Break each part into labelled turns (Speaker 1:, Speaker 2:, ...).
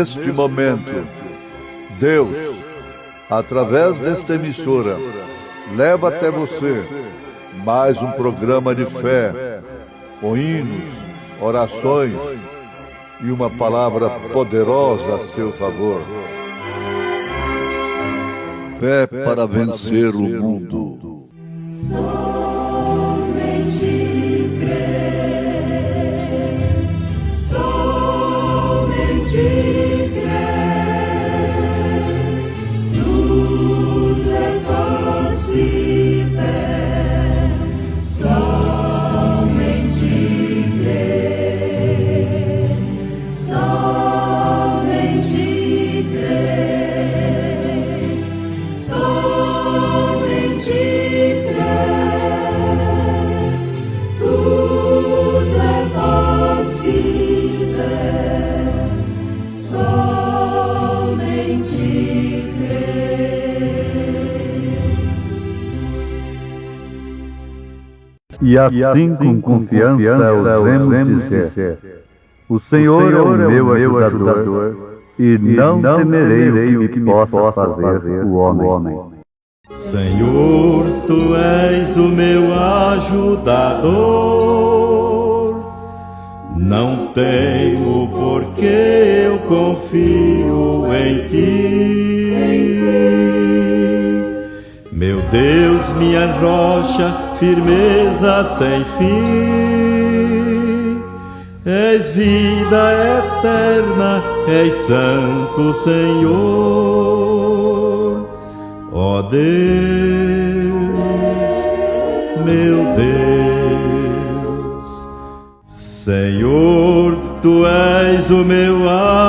Speaker 1: neste momento, Deus, através desta emissora, leva até você mais um programa de fé, com hinos, orações e uma palavra poderosa a seu favor. Fé para vencer o mundo.
Speaker 2: Somente crer, somente crer, tudo é possível, somente crer, somente crer, somente crer, tudo é possível, somente crer.
Speaker 3: E assim com confiança ousemos dizer: o Senhor é o meu ajudador, e não temerei o que possa fazer o homem.
Speaker 4: Senhor, Tu és o meu ajudador, não temo porque eu confio em Ti. Meu Deus, minha rocha, firmeza sem fim. És vida eterna, és santo Senhor. Ó Deus, meu Deus, Senhor, Tu és o meu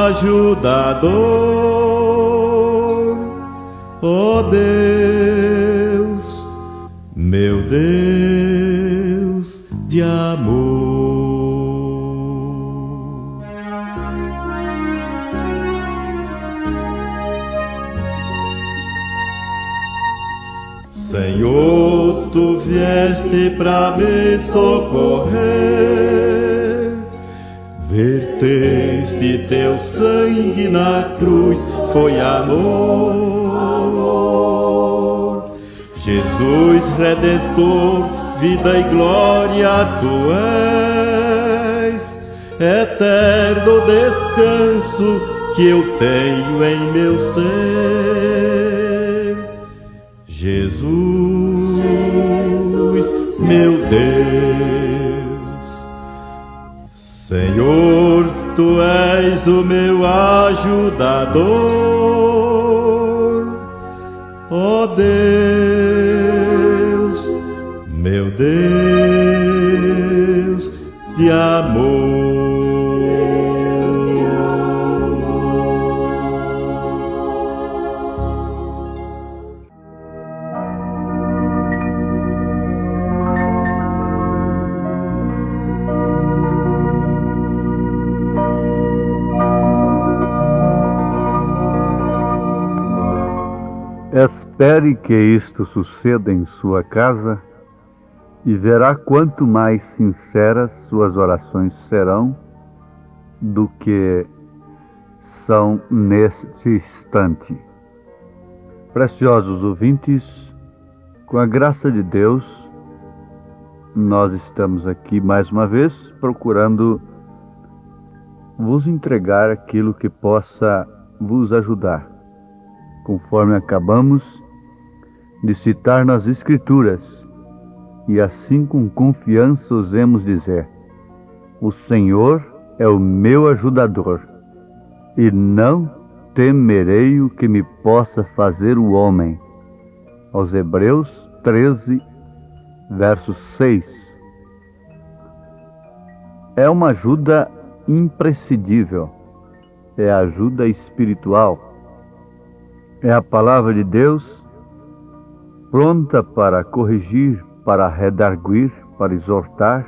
Speaker 4: ajudador. Ó Deus, meu Deus de amor. Senhor, Tu vieste pra me socorrer, verteste Teu sangue na cruz, foi amor. Jesus Redentor, vida e glória Tu és, eterno descanso que eu tenho em meu ser. Jesus, meu Deus, Senhor, Tu és o meu ajudador. Ó Deus, meu Deus de amor.
Speaker 3: Espere que isto suceda em sua casa e verá quanto mais sinceras suas orações serão do que são neste instante. Preciosos ouvintes, com a graça de Deus, nós estamos aqui mais uma vez procurando vos entregar aquilo que possa vos ajudar, conforme acabamos de citar nas Escrituras, e assim com confiança ousemos dizer: o Senhor é o meu ajudador, e não temerei o que me possa fazer o homem. Aos Hebreus 13, verso 6. É uma ajuda imprescindível, é a ajuda espiritual, é a palavra de Deus pronta para corrigir, para redarguir, para exortar.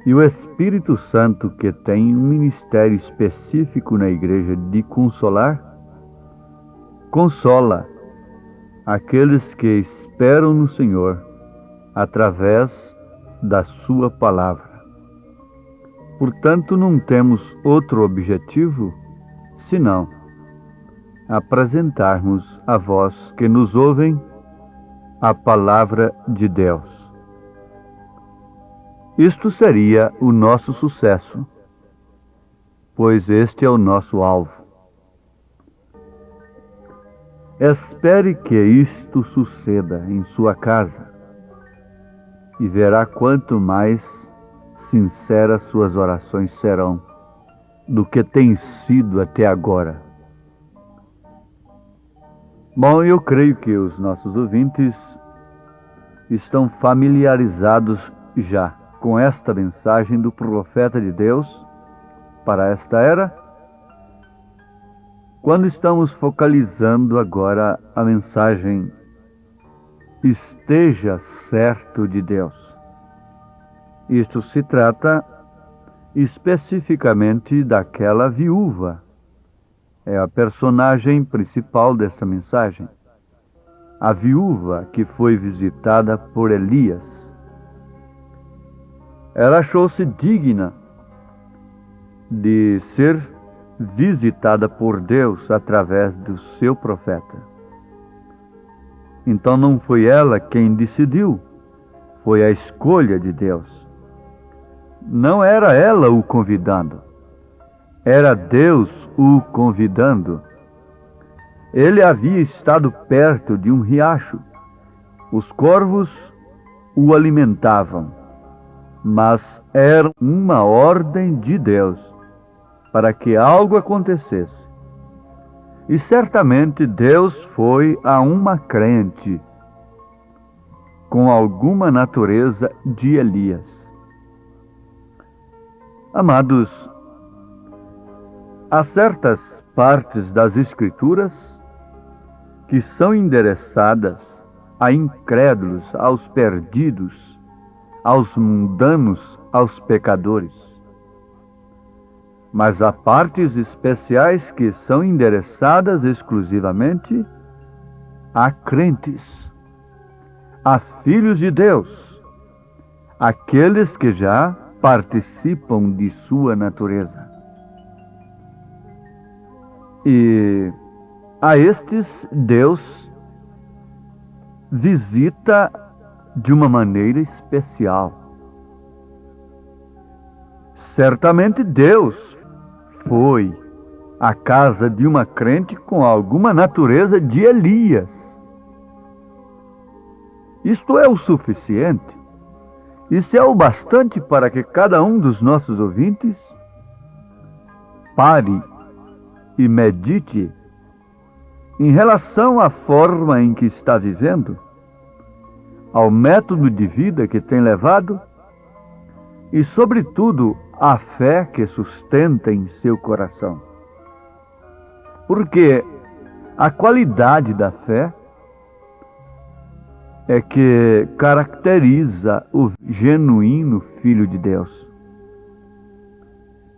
Speaker 3: E o Espírito Santo, que tem um ministério específico na igreja de consolar, consola aqueles que esperam no Senhor através da sua palavra. Portanto, não temos outro objetivo senão apresentarmos a vós que nos ouvem a palavra de Deus. Isto seria o nosso sucesso, pois este é o nosso alvo. Espere que isto suceda em sua casa e verá quanto mais sinceras suas orações serão do que tem sido até agora. Bom, eu creio que os nossos ouvintes estão familiarizados já com esta mensagem do profeta de Deus para esta era, quando estamos focalizando agora a mensagem Esteja certo de Deus. Isto se trata especificamente daquela viúva. É a personagem principal desta mensagem. A viúva que foi visitada por Elias. Ela achou-se digna de ser visitada por Deus através do seu profeta. Então não foi ela quem decidiu, foi a escolha de Deus. Não era ela o convidando, era Deus o convidando. Ele havia estado perto de um riacho. Os corvos o alimentavam, mas era uma ordem de Deus para que algo acontecesse. E certamente Deus foi a uma crente com alguma natureza de Elias. Amados, há certas partes das Escrituras que são endereçadas a incrédulos, aos perdidos, aos mundanos, aos pecadores. Mas há partes especiais que são endereçadas exclusivamente a crentes, a filhos de Deus, aqueles que já participam de sua natureza. E a estes Deus visita de uma maneira especial. Certamente Deus foi à casa de uma crente com alguma natureza de Elias. Isto é o suficiente. Isso é o bastante para que cada um dos nossos ouvintes pare e medite em relação à forma em que está vivendo, ao método de vida que tem levado e, sobretudo, a fé que sustenta em seu coração. Porque a qualidade da fé é que caracteriza o genuíno Filho de Deus.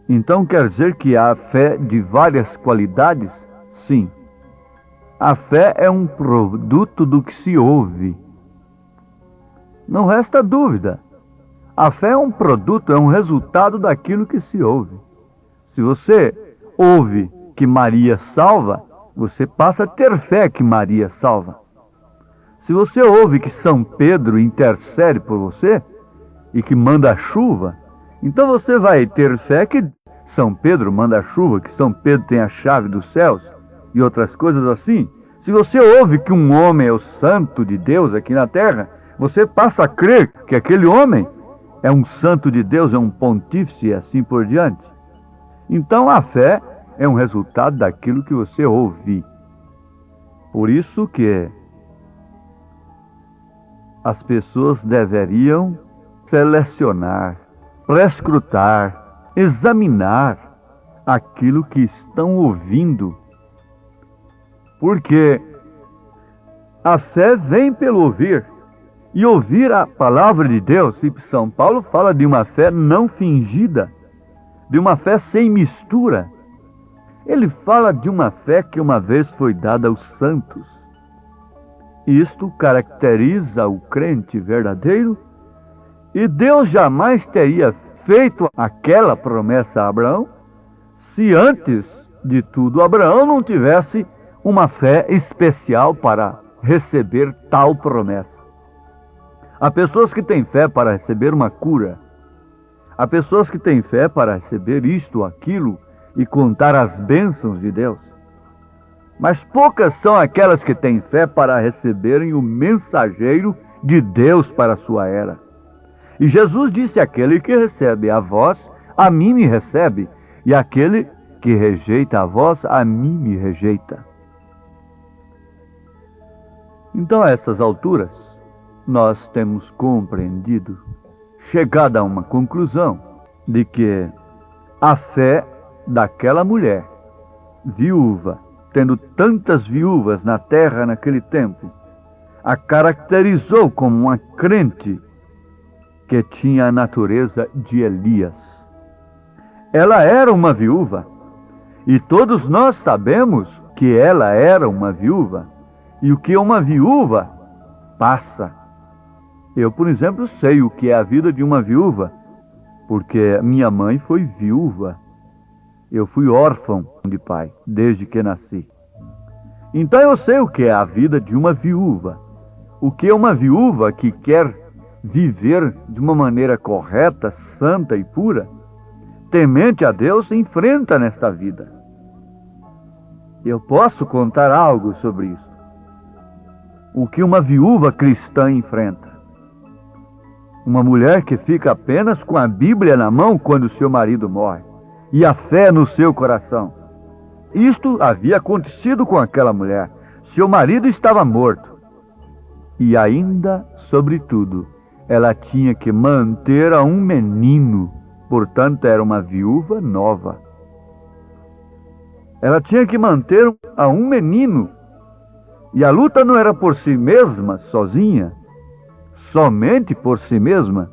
Speaker 3: Então quer dizer que há fé de várias qualidades? Sim. A fé é um produto do que se ouve. Não resta dúvida. A fé é um produto, é um resultado daquilo que se ouve. Se você ouve que Maria salva, você passa a ter fé que Maria salva. Se você ouve que São Pedro intercede por você e que manda chuva, então você vai ter fé que São Pedro manda chuva, que São Pedro tem a chave dos céus e outras coisas assim. Se você ouve que um homem é o santo de Deus aqui na terra, você passa a crer que aquele homem é um santo de Deus, é um pontífice e assim por diante. Então a fé é um resultado daquilo que você ouve. Por isso que as pessoas deveriam selecionar, prescrutar, examinar aquilo que estão ouvindo. Porque a fé vem pelo ouvir. E ouvir a palavra de Deus, e São Paulo fala de uma fé não fingida, de uma fé sem mistura. Ele fala de uma fé que uma vez foi dada aos santos. Isto caracteriza o crente verdadeiro, e Deus jamais teria feito aquela promessa a Abraão se antes de tudo Abraão não tivesse uma fé especial para receber tal promessa? Há pessoas que têm fé para receber uma cura. Há pessoas que têm fé para receber isto ou aquilo e contar as bênçãos de Deus. Mas poucas são aquelas que têm fé para receberem o mensageiro de Deus para a sua era. E Jesus disse: aquele que recebe a vós, a mim me recebe, e aquele que rejeita a vós, a mim me rejeita. Então, a essas alturas, nós temos compreendido, chegado a uma conclusão, de que a fé daquela mulher, viúva, tendo tantas viúvas na terra naquele tempo, a caracterizou como uma crente que tinha a natureza de Elias. Ela era uma viúva, e todos nós sabemos que ela era uma viúva, e o que uma viúva passa. Eu, por exemplo, sei o que é a vida de uma viúva, porque minha mãe foi viúva. Eu fui órfão de pai, desde que nasci. Então eu sei o que é a vida de uma viúva. O que é uma viúva que quer viver de uma maneira correta, santa e pura, temente a Deus, enfrenta nesta vida. Eu posso contar algo sobre isso. O que uma viúva cristã enfrenta. Uma mulher que fica apenas com a Bíblia na mão quando seu marido morre, e a fé no seu coração. Isto havia acontecido com aquela mulher. Seu marido estava morto. E ainda, sobretudo, ela tinha que manter a um menino. Portanto, era uma viúva nova. Ela tinha que manter a um menino. E a luta não era por si mesma, sozinha, somente por si mesma,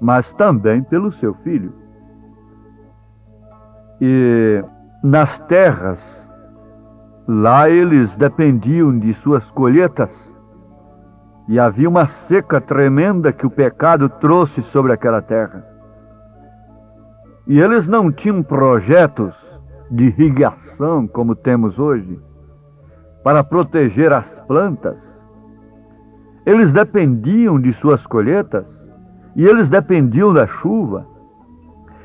Speaker 3: mas também pelo seu filho. E nas terras, lá eles dependiam de suas colheitas, e havia uma seca tremenda que o pecado trouxe sobre aquela terra. E eles não tinham projetos de irrigação como temos hoje, para proteger as plantas. Eles dependiam de suas colheitas, e eles dependiam da chuva.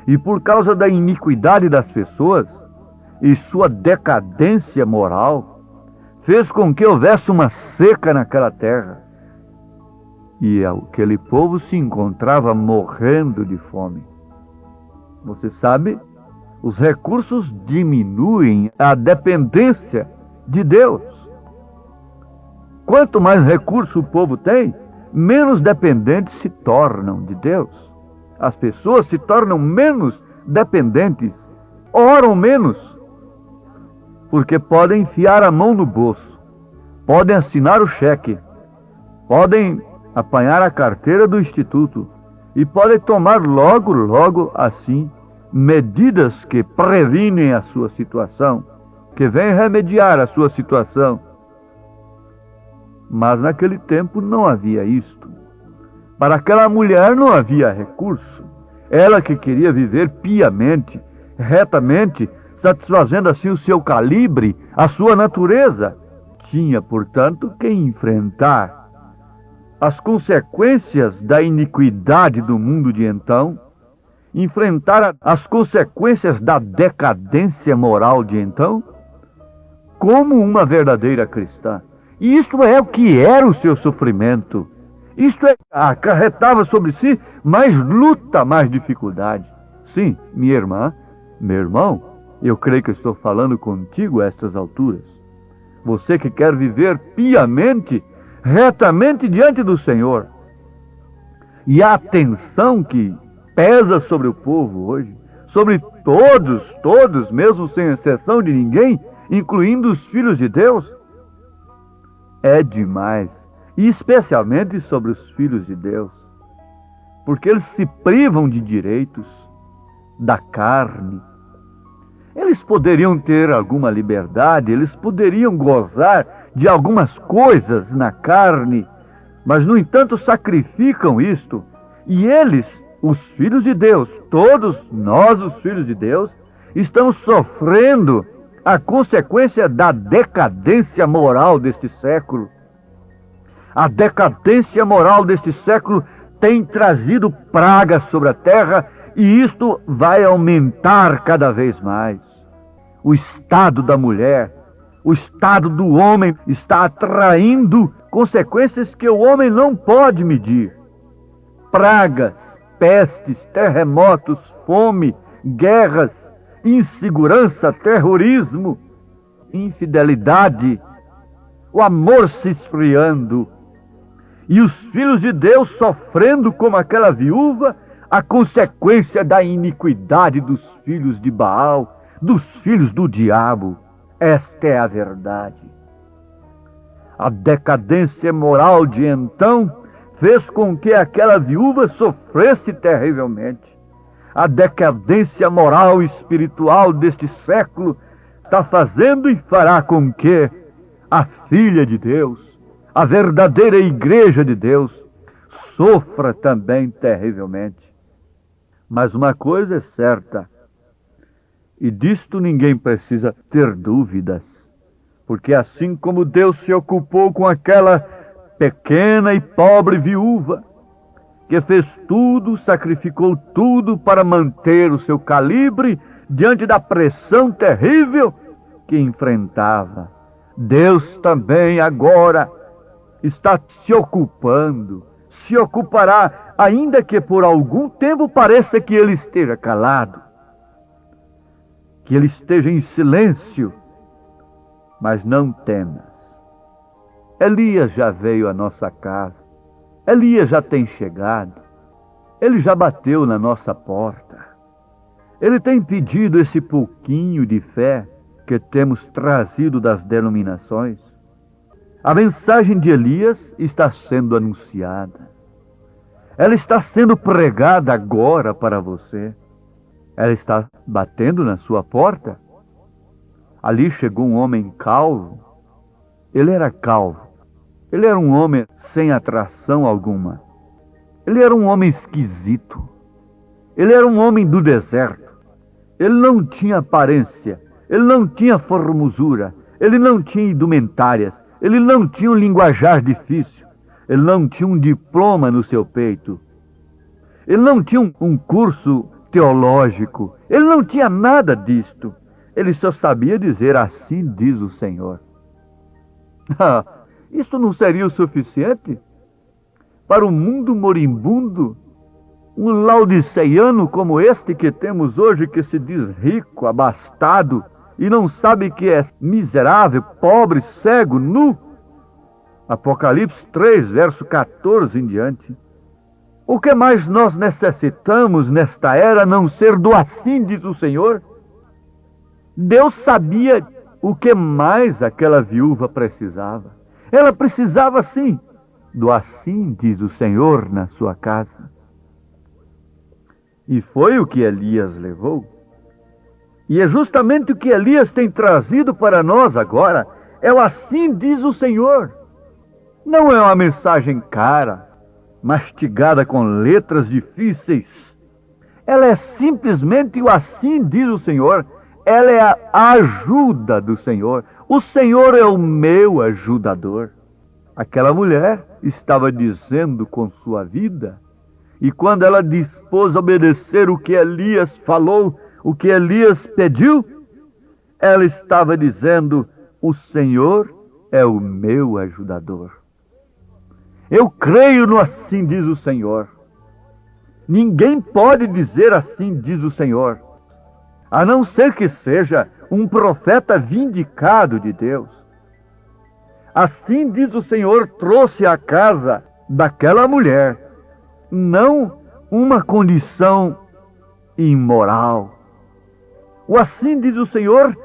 Speaker 3: E por causa da iniquidade das pessoas e sua decadência moral, fez com que houvesse uma seca naquela terra. E aquele povo se encontrava morrendo de fome. Você sabe, os recursos diminuem a dependência de Deus. Quanto mais recurso o povo tem, menos dependentes se tornam de Deus. As pessoas se tornam menos dependentes, oram menos, porque podem enfiar a mão no bolso, podem assinar o cheque, podem apanhar a carteira do instituto e podem tomar logo assim medidas que previnem a sua situação, que vêm remediar a sua situação. Mas naquele tempo não havia isto. Para aquela mulher não havia recurso. Ela que queria viver piamente, retamente, satisfazendo assim o seu calibre, a sua natureza, tinha, portanto, que enfrentar as consequências da iniquidade do mundo de então, enfrentar as consequências da decadência moral de então, como uma verdadeira cristã. E isto é o que era o seu sofrimento. Isto acarretava sobre si mais luta, mais dificuldade. Sim, minha irmã, meu irmão, eu creio que estou falando contigo a estas alturas. Você que quer viver piamente, retamente diante do Senhor. E a atenção que pesa sobre o povo hoje, sobre todos, mesmo sem exceção de ninguém, incluindo os filhos de Deus, é demais. E especialmente sobre os filhos de Deus, porque eles se privam de direitos da carne. Eles poderiam ter alguma liberdade, eles poderiam gozar de algumas coisas na carne, mas no entanto sacrificam isto, e eles os filhos de Deus, todos nós, os filhos de Deus, estamos sofrendo a consequência da decadência moral deste século. A decadência moral deste século tem trazido pragas sobre a terra e isto vai aumentar cada vez mais. O estado da mulher, o estado do homem está atraindo consequências que o homem não pode medir. Pragas, pestes, terremotos, fome, guerras, insegurança, terrorismo, infidelidade, o amor se esfriando e os filhos de Deus sofrendo como aquela viúva a consequência da iniquidade dos filhos de Baal, dos filhos do diabo. Esta é a verdade. A decadência moral de então fez com que aquela viúva sofresse terrivelmente. A decadência moral e espiritual deste século está fazendo e fará com que a filha de Deus, a verdadeira igreja de Deus, sofra também terrivelmente. Mas uma coisa é certa, e disto ninguém precisa ter dúvidas, porque assim como Deus se ocupou com aquela pequena e pobre viúva, que fez tudo, sacrificou tudo para manter o seu calibre diante da pressão terrível que enfrentava, Deus também agora está se ocupando, se ocupará, ainda que por algum tempo pareça que ele esteja calado, que ele esteja em silêncio. Mas não temas. Elias já veio à nossa casa. Elias já tem chegado. Ele já bateu na nossa porta. Ele tem pedido esse pouquinho de fé que temos trazido das denominações. A mensagem de Elias está sendo anunciada. Ela está sendo pregada agora para você. Ela está batendo na sua porta. Ali chegou um homem calvo. Ele era calvo. Ele era um homem sem atração alguma. Ele era um homem esquisito. Ele era um homem do deserto. Ele não tinha aparência. Ele não tinha formosura. Ele não tinha indumentárias. Ele não tinha um linguajar difícil. Ele não tinha um diploma no seu peito. Ele não tinha um curso teológico. Ele não tinha nada disto. Ele só sabia dizer: assim diz o Senhor. Isso não seria o suficiente para um mundo moribundo, um laodiceiano como este que temos hoje, que se diz rico, abastado, e não sabe que é miserável, pobre, cego, nu? Apocalipse 3, verso 14 em diante. O que mais nós necessitamos nesta era a não ser do assim diz o Senhor? Deus sabia o que mais aquela viúva precisava. Ela precisava sim do assim diz o Senhor na sua casa. E foi o que Elias levou. E é justamente o que Elias tem trazido para nós agora. É o assim diz o Senhor. Não é uma mensagem cara, mastigada com letras difíceis. Ela é simplesmente o assim diz o Senhor. Ela é a ajuda do Senhor. O Senhor é o meu ajudador. Aquela mulher estava dizendo com sua vida, e quando ela dispôs a obedecer o que Elias falou, o que Elias pediu, ela estava dizendo: o Senhor é o meu ajudador. Eu creio no assim diz o Senhor. Ninguém pode dizer assim diz o Senhor, a não ser que seja um profeta vindicado de Deus. Assim diz o Senhor trouxe à casa daquela mulher, não uma condição imoral. O assim diz o Senhor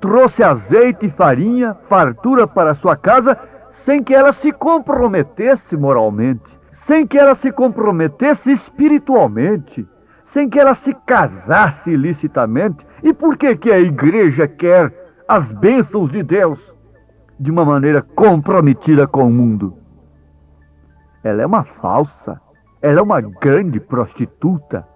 Speaker 3: trouxe azeite e farinha, fartura para a sua casa, sem que ela se comprometesse moralmente, sem que ela se comprometesse espiritualmente, sem que ela se casasse ilicitamente. E por que a igreja quer as bênçãos de Deus de uma maneira comprometida com o mundo? Ela é uma falsa, Ela é uma grande prostituta.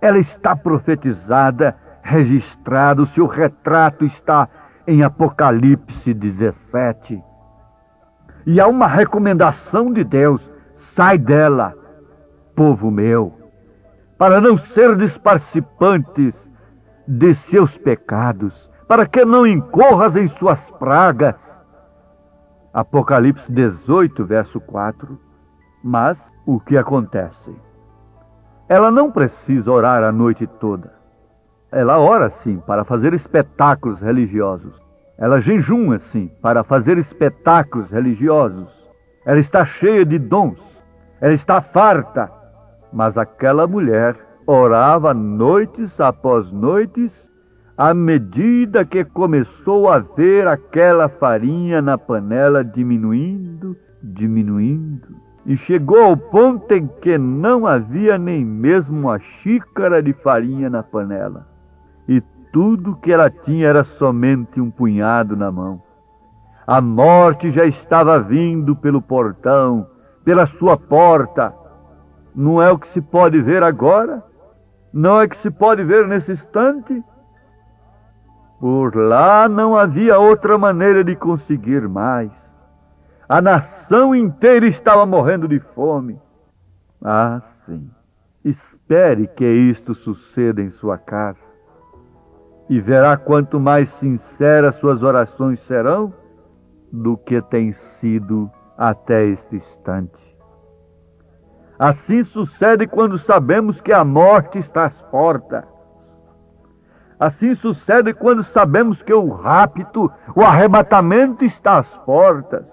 Speaker 3: Ela está profetizada, registrada, o seu retrato está em Apocalipse 17. E há uma recomendação de Deus: sai dela, povo meu, para não serdes participantes de seus pecados, para que não incorras em suas pragas. Apocalipse 18, verso 4. Mas o que acontece? Ela não precisa orar a noite toda. Ela ora, sim, para fazer espetáculos religiosos. Ela jejuma, sim, para fazer espetáculos religiosos. Ela está cheia de dons. Ela está farta. Mas aquela mulher orava noites após noites, à medida que começou a ver aquela farinha na panela diminuindo, e chegou ao ponto em que não havia nem mesmo uma xícara de farinha na panela. E tudo que ela tinha era somente um punhado na mão. A morte já estava vindo pelo portão, pela sua porta. Não é o que se pode ver agora? Não é o que se pode ver nesse instante? Por lá não havia outra maneira de conseguir mais. A nação inteira estava morrendo de fome. Ah, sim. Espere que isto suceda em sua casa. E verá quanto mais sinceras suas orações serão do que tem sido até este instante. Assim sucede quando sabemos que a morte está às portas. Assim sucede quando sabemos que o rapto, o arrebatamento está às portas.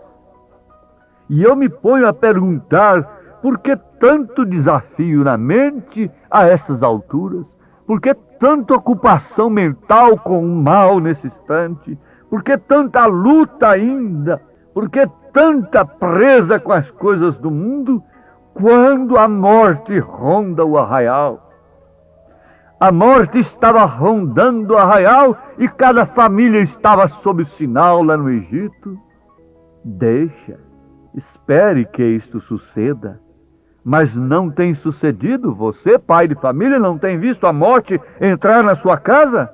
Speaker 3: E eu me ponho a perguntar: por que tanto desafio na mente a essas alturas? Por que tanta ocupação mental com o mal nesse instante? Por que tanta luta ainda? Por que tanta presa com as coisas do mundo, quando a morte ronda o arraial? A morte estava rondando o arraial e cada família estava sob o sinal lá no Egito. Espere que isto suceda. Mas não tem sucedido? Você, pai de família, não tem visto a morte entrar na sua casa?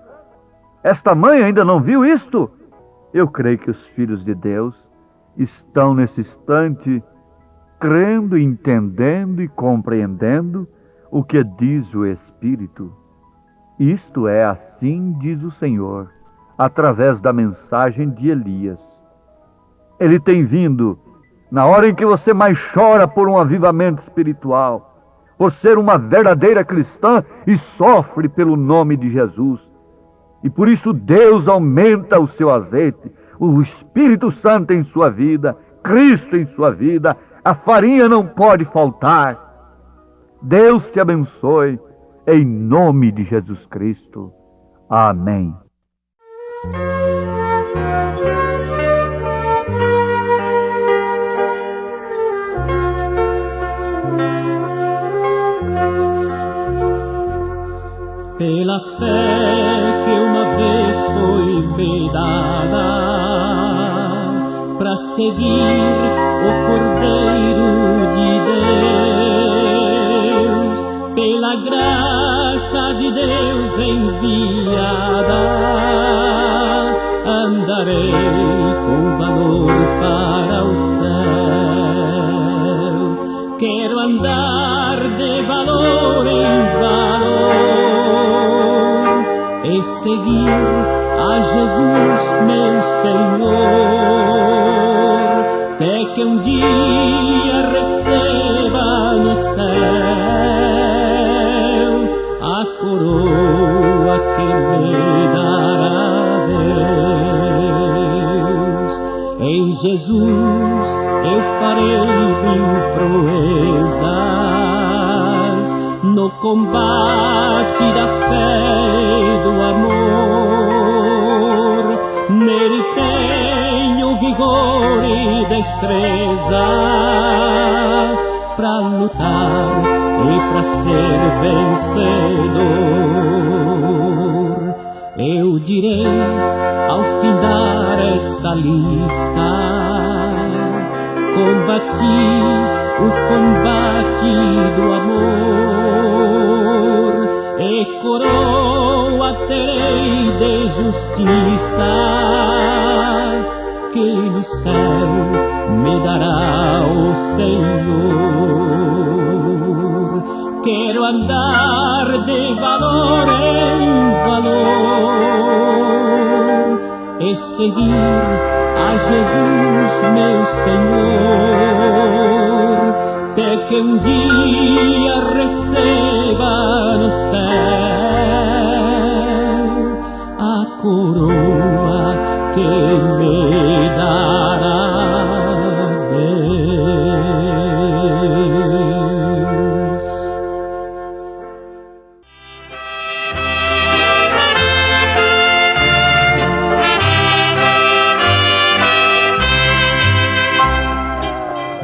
Speaker 3: Esta mãe ainda não viu isto? Eu creio que os filhos de Deus estão nesse instante crendo, entendendo e compreendendo o que diz o Espírito. Isto é, assim diz o Senhor, através da mensagem de Elias. Ele tem vindo na hora em que você mais chora por um avivamento espiritual, por ser uma verdadeira cristã e sofre pelo nome de Jesus. E por isso Deus aumenta o seu azeite, o Espírito Santo em sua vida, Cristo em sua vida, a farinha não pode faltar. Deus te abençoe, em nome de Jesus Cristo. Amém.
Speaker 5: Pela fé que uma vez foi me dada, para seguir o Cordeiro de Deus, pela graça de Deus enviada, andarei com valor para o céu. Quero andar de valor em valor e seguir a Jesus, meu Senhor, até que um dia receba no céu a coroa que me dará Deus. Em Jesus eu farei mil proezas no combate da fé e do amor. Nele tenho vigor e destreza para lutar e para ser vencedor. Eu direi ao findar esta liça: combati o combate do amor, e coroa terei de justiça, que no céu me dará o Senhor. Quero andar de valor em valor e seguir a Jesus, meu Senhor, até que um dia receba no céu a coroa que me dará Deus.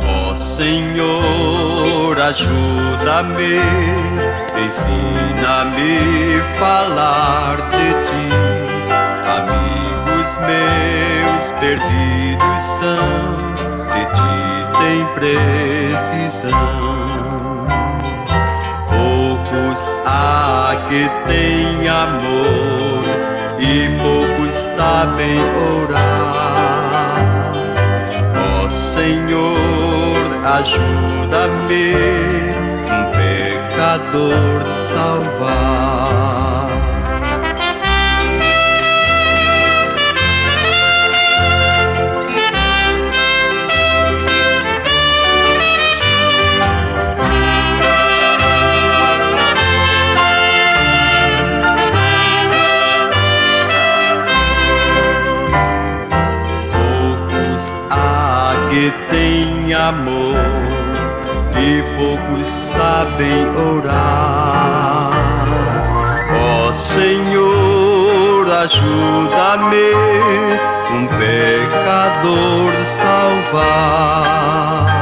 Speaker 6: Ó Senhor, ajuda-me, ensina-me falar de ti. Amigos meus perdidos são, de ti tem precisão. Poucos há que têm amor e poucos sabem orar. Ó Senhor, ajuda-me, um pecador salvar. Que tem amor e poucos sabem orar. Ó Senhor, ajuda-me, um pecador salvar.